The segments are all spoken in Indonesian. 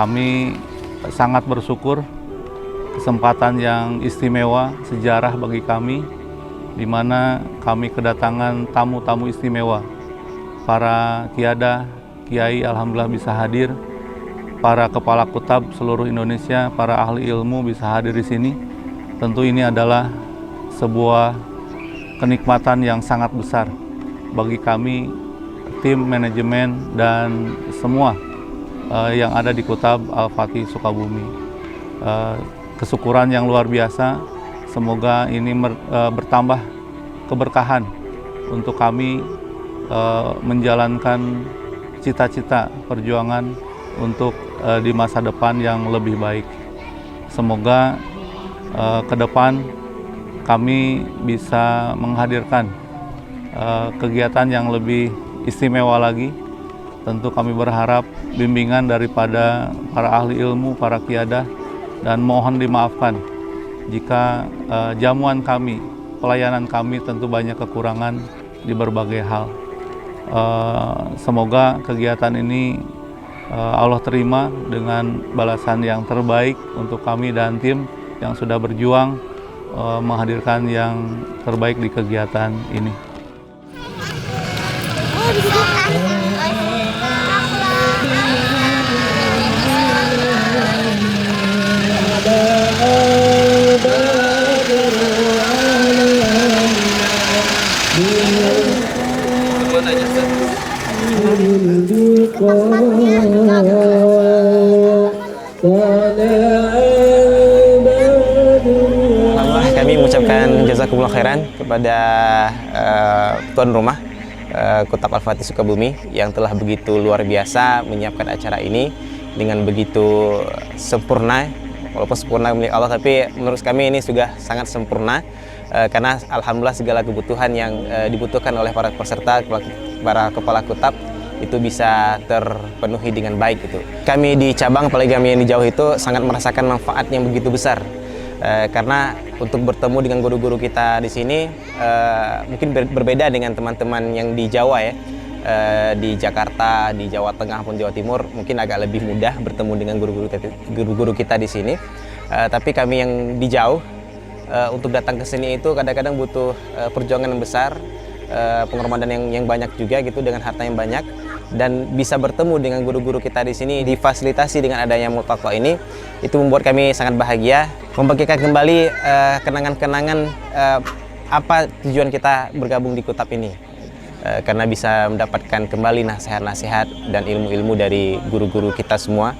Kami sangat bersyukur kesempatan yang istimewa, sejarah bagi kami, di mana kami kedatangan tamu-tamu istimewa. Para kiadah, kiai alhamdulillah bisa hadir, para kepala kutab seluruh Indonesia, para ahli ilmu bisa hadir di sini. Tentu ini adalah sebuah kenikmatan yang sangat besar bagi kami, tim manajemen dan semua yang ada di Kutab Al-Fatih Sukabumi. Kesyukuran yang luar biasa, semoga ini bertambah keberkahan untuk kami menjalankan cita-cita perjuangan untuk di masa depan yang lebih baik. Semoga ke depan kami bisa menghadirkan kegiatan yang lebih istimewa lagi. Tentu kami berharap bimbingan daripada para ahli ilmu, para kiadah, dan mohon dimaafkan jika jamuan kami, pelayanan kami tentu banyak kekurangan di berbagai hal. Semoga kegiatan ini Allah terima dengan balasan yang terbaik untuk kami dan tim yang sudah berjuang menghadirkan yang terbaik di kegiatan ini. Kami mengucapkan jazakumullah khairan kepada tuan rumah Kutab Al-Fatih Sukabumi yang telah begitu luar biasa menyiapkan acara ini dengan begitu sempurna. Walaupun sempurna milik Allah, tapi menurut kami ini sudah sangat sempurna karena alhamdulillah segala kebutuhan yang dibutuhkan oleh para peserta, para kepala kutab itu bisa terpenuhi dengan baik itu. Kami di cabang, apalagi kami yang di jauh itu sangat merasakan manfaat yang begitu besar. Karena untuk bertemu dengan guru-guru kita di sini mungkin berbeda dengan teman-teman yang di Jawa ya. Di Jakarta, di Jawa Tengah pun Jawa Timur mungkin agak lebih mudah bertemu dengan guru-guru kita di sini. Tapi kami yang di jauh untuk datang ke sini itu kadang-kadang butuh perjuangan yang besar, pengorbanan yang banyak juga gitu, dengan harta yang banyak, dan bisa bertemu dengan guru-guru kita di sini difasilitasi dengan adanya multaqo ini, itu membuat kami sangat bahagia, membagikan kembali kenangan-kenangan apa tujuan kita bergabung di Kutab ini. Karena bisa mendapatkan kembali nasihat-nasihat dan ilmu-ilmu dari guru-guru kita semua,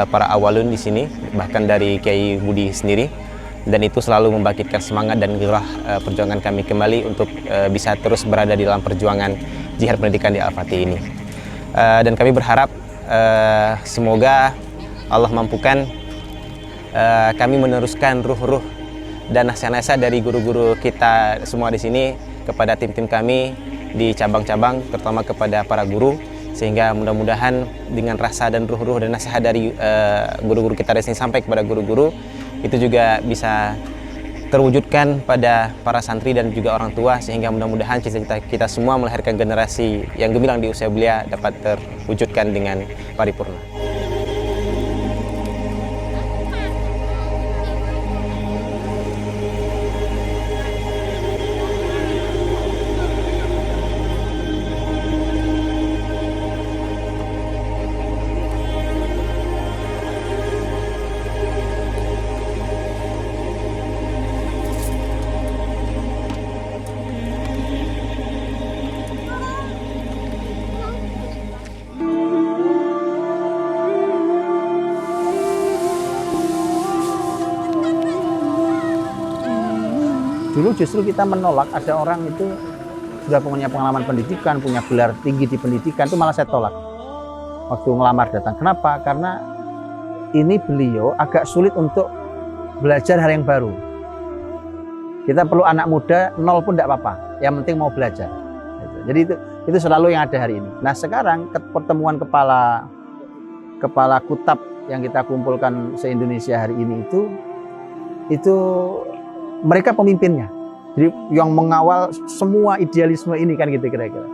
para awalun di sini, bahkan dari Kiai Budi sendiri, dan itu selalu membangkitkan semangat dan gairah perjuangan kami kembali untuk bisa terus berada di dalam perjuangan jihad pendidikan di Al-Fatih ini. Dan kami berharap semoga Allah mampukan kami meneruskan ruh-ruh dan nasihat-nasihat dari guru-guru kita semua di sini kepada tim-tim kami di cabang-cabang, terutama kepada para guru, sehingga mudah-mudahan dengan rasa dan ruh-ruh dan nasihat dari guru-guru kita di sini sampai kepada guru-guru, itu juga bisa terwujudkan pada para santri dan juga orang tua, sehingga mudah-mudahan cita-cita kita semua melahirkan generasi yang gemilang di usia belia dapat terwujudkan dengan paripurna. Dulu justru kita menolak, ada orang itu sudah punya pengalaman pendidikan, punya gelar tinggi di pendidikan, itu malah saya tolak waktu ngelamar datang. Kenapa? Karena ini beliau agak sulit untuk belajar hal yang baru. Kita perlu anak muda, nol pun tidak apa-apa, yang penting mau belajar. Jadi itu selalu yang ada hari ini. Nah sekarang pertemuan kepala kutab yang kita kumpulkan se-Indonesia hari ini itu mereka pemimpinnya, jadi yang mengawal semua idealisme ini kan gitu kira-kira.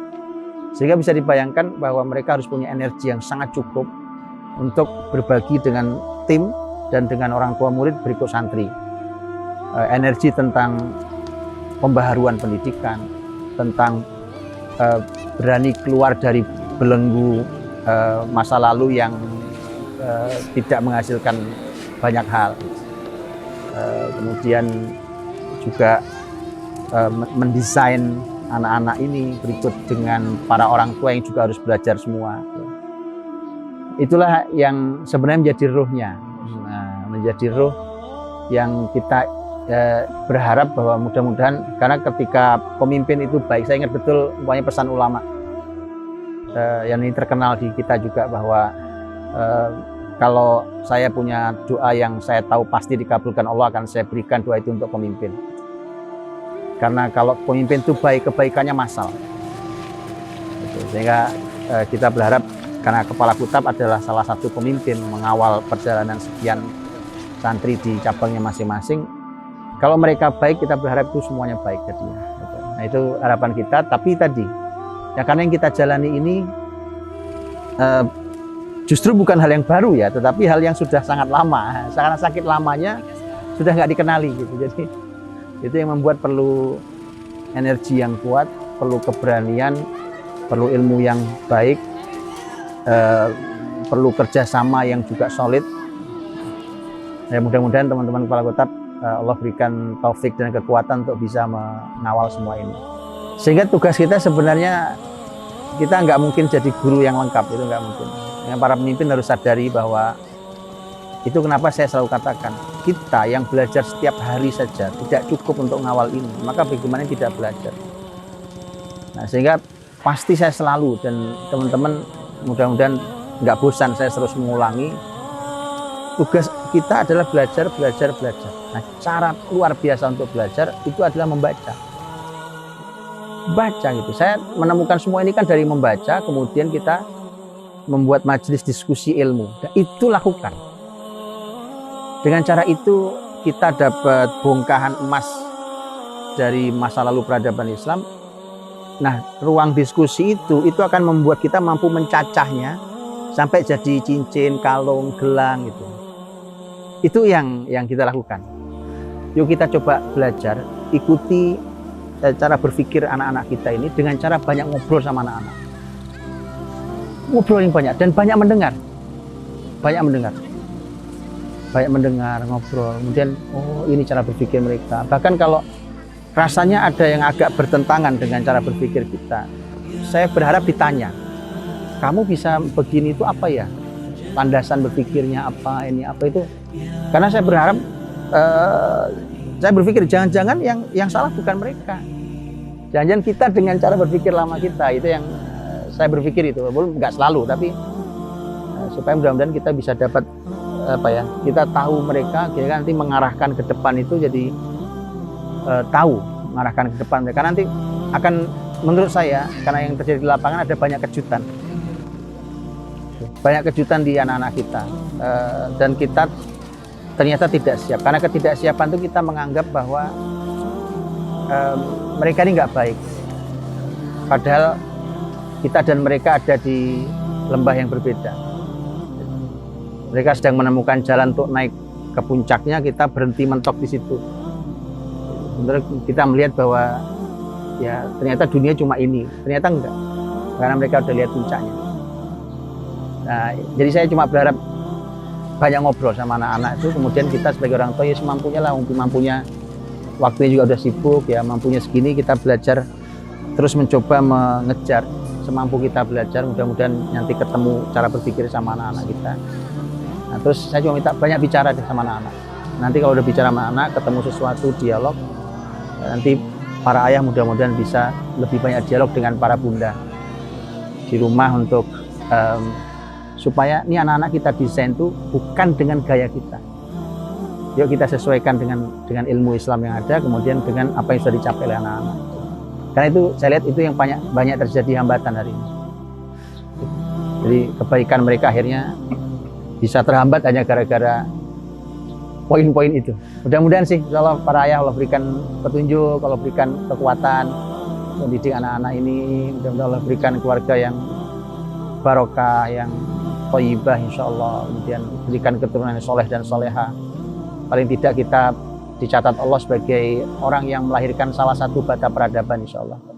Sehingga bisa dibayangkan bahwa mereka harus punya energi yang sangat cukup untuk berbagi dengan tim dan dengan orang tua murid berikut santri. Energi tentang pembaharuan pendidikan, tentang berani keluar dari belenggu masa lalu yang tidak menghasilkan banyak hal. Kemudian juga mendesain anak-anak ini berikut dengan para orang tua yang juga harus belajar semua. Itulah yang sebenarnya menjadi ruhnya, menjadi ruh yang kita berharap bahwa mudah-mudahan, karena ketika pemimpin itu baik, saya ingat betul umpamanya pesan ulama yang ini terkenal di kita juga, bahwa kalau saya punya doa yang saya tahu pasti dikabulkan Allah, akan saya berikan doa itu untuk pemimpin. Karena kalau pemimpin itu baik, kebaikannya massal. Sehingga kita berharap, karena Kepala Kutab adalah salah satu pemimpin mengawal perjalanan sekian santri di cabangnya masing-masing. Kalau mereka baik, kita berharap itu semuanya baik jadinya. Nah, itu harapan kita. Tapi tadi, ya karena yang kita jalani ini justru bukan hal yang baru ya, tetapi hal yang sudah sangat lama. Karena sakit lamanya sudah nggak dikenali gitu. Jadi itu yang membuat perlu energi yang kuat, perlu keberanian, perlu ilmu yang baik, perlu kerjasama yang juga solid. Ya, mudah-mudahan teman-teman Kepala Kutab Allah berikan taufik dan kekuatan untuk bisa mengawal semua ini. Sehingga tugas kita sebenarnya, kita nggak mungkin jadi guru yang lengkap, itu nggak mungkin. Yang para pemimpin harus sadari bahwa itu kenapa saya selalu katakan, kita yang belajar setiap hari saja tidak cukup untuk mengawal ini, maka bagaimana tidak belajar. Nah, sehingga pasti saya selalu, dan teman-teman mudah-mudahan nggak bosan saya terus mengulangi, tugas kita adalah belajar, belajar, belajar. Nah, cara luar biasa untuk belajar itu adalah membaca. Baca gitu. Saya menemukan semua ini kan dari membaca, kemudian kita membuat majelis diskusi ilmu. Dan itu lakukan. Dengan cara itu kita dapat bongkahan emas dari masa lalu peradaban Islam. Nah, ruang diskusi itu akan membuat kita mampu mencacahnya sampai jadi cincin, kalung, gelang gitu. Itu yang kita lakukan. Yuk kita coba belajar, ikuti cara berpikir anak-anak kita ini dengan cara banyak ngobrol sama anak-anak. Ngobrol yang banyak dan banyak mendengar. Banyak mendengar. Banyak mendengar, ngobrol, kemudian oh ini cara berpikir mereka. Bahkan kalau rasanya ada yang agak bertentangan dengan cara berpikir kita, saya berharap ditanya, kamu bisa begini itu apa ya? Landasan berpikirnya apa, ini apa itu? Karena saya berharap, saya berpikir jangan-jangan yang salah bukan mereka. Jangan-jangan kita dengan cara berpikir lama kita, itu yang saya berpikir itu. Walaupun nggak selalu, tapi supaya mudah-mudahan kita bisa dapat kita tahu mereka, kira-kira nanti mengarahkan ke depan itu jadi tahu mengarahkan ke depan mereka nanti akan, menurut saya, karena yang terjadi di lapangan ada banyak kejutan di anak-anak kita, dan kita ternyata tidak siap. Karena ketidaksiapan itu kita menganggap bahwa mereka ini nggak baik, padahal kita dan mereka ada di lembah yang berbeda. Mereka sedang menemukan jalan untuk naik ke puncaknya, kita berhenti mentok di situ. Sebenarnya kita melihat bahwa ya ternyata dunia cuma ini, ternyata enggak, karena mereka udah lihat puncaknya. Nah, jadi saya cuma berharap banyak ngobrol sama anak-anak itu, kemudian kita sebagai orang tua ya semampunya lah, mampunya, waktunya juga udah sibuk ya, mampunya segini kita belajar, terus mencoba mengejar semampu kita belajar, mudah-mudahan nanti ketemu cara berpikir sama anak-anak kita. Nah, terus saya cuma minta banyak bicara deh sama anak-anak. Nanti kalau udah bicara sama anak, ketemu sesuatu, dialog, nanti para ayah mudah-mudahan bisa lebih banyak dialog dengan para bunda di rumah untuk supaya ini anak-anak kita desain tuh bukan dengan gaya kita. Yuk kita sesuaikan dengan ilmu Islam yang ada, kemudian dengan apa yang sudah dicapai oleh anak-anak. Karena itu saya lihat itu yang banyak terjadi hambatan hari ini. Jadi kebaikan mereka akhirnya bisa terhambat hanya gara-gara poin-poin itu. Mudah-mudahan sih, kalau para ayah Allah berikan petunjuk, Allah berikan kekuatan mendidik anak-anak ini, mudah-mudahan Allah berikan keluarga yang barokah, yang thayyibah insyaallah, kemudian berikan keturunan yang soleh dan soleha. Paling tidak kita dicatat Allah sebagai orang yang melahirkan salah satu bata peradaban insyaallah.